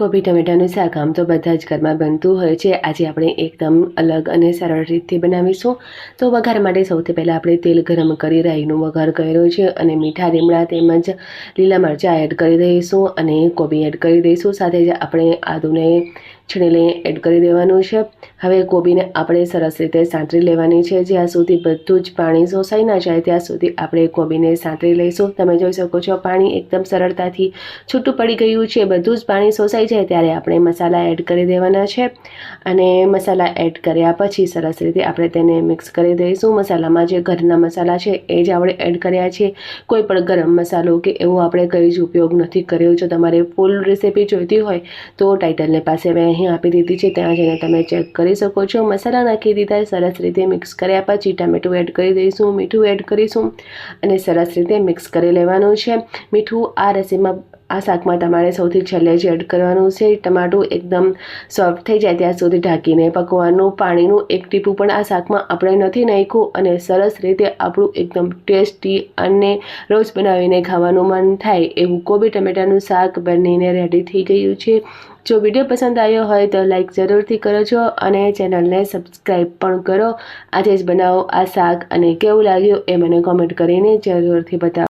કોબી ટમેટાનું શાક આમ તો બધા જ ઘરમાં બનતું હોય છે. આજે આપણે એકદમ અલગ અને સરળ રીતથી બનાવીશું. તો વઘાર માટે સૌથી પહેલાં આપણે તેલ ગરમ કરી રાઈનો વઘાર કર્યો છે અને મીઠા લીમડા તેમજ લીલા મરચાં એડ કરી દઈશું અને કોબી એડ કરી દઈશું. સાથે જ આપણે આદુને છીણીને એડ કરી દેવાનું છે. હવે કોબીને આપણે સરસ રીતે સાંતળી લેવાની છે. જ્યાં સુધી બધું જ પાણી શોષાઈ ના જાય ત્યાં સુધી આપણે કોબીને સાંતળી લઈશું. તમે જોઈ શકો છો પાણી એકદમ સરળતાથી છૂટું પડી ગયું છે. બધું જ પાણી શોષાઈ જાય ત્યારે આપણે મસાલા એડ કરી દેવાના છે અને મસાલા એડ કર્યા પછી સરસ રીતે આપણે તેને મિક્સ કરી દઈશું. મસાલામાં જે ઘરના મસાલા છે એ જ આપણે એડ કર્યા છે. કોઈ પણ ગરમ મસાલો કે એવો આપણે કંઈ જ ઉપયોગ નથી કર્યો. જો તમારે ફૂલ રેસીપી જોઈતી હોય તો ટાઇટલને પાસે મેં અહીં આપી દીધી છે, ત્યાં જઈને તમે ચેક કરી શકો છો. મસાલા નાખી દીધા, સરસ રીતે મિક્સ કર્યા પછી ટામેટું એડ કરી દઈશું, મીઠું એડ કરીશું અને સરસ રીતે મિક્સ કરી લેવાનું છે. મીઠું આ શાકમાં તમારે સૌથી છેલ્લે જ એડ કરવાનું છે. ટમાટું એકદમ સોફ્ટ થઈ જાય ત્યાં સુધી ઢાંકીને પકવાનું. પાણીનું એક ટીપું પણ આ શાકમાં આપણે નથી નાખ્યું અને સરસ રીતે આપણું એકદમ ટેસ્ટી અને રોજ બનાવીને ખાવાનું મન થાય એવું કોબી ટમેટાનું શાક બનીને રેડી થઈ ગયું છે. જો વિડીયો પસંદ આવ્યો હોય તો લાઈક જરૂરથી કરજો અને ચેનલને સબસ્ક્રાઈબ પણ કરો. આજે જ બનાવો આ શાક અને કેવું લાગ્યું એ મને કોમેન્ટ કરીને જરૂરથી બતાવો.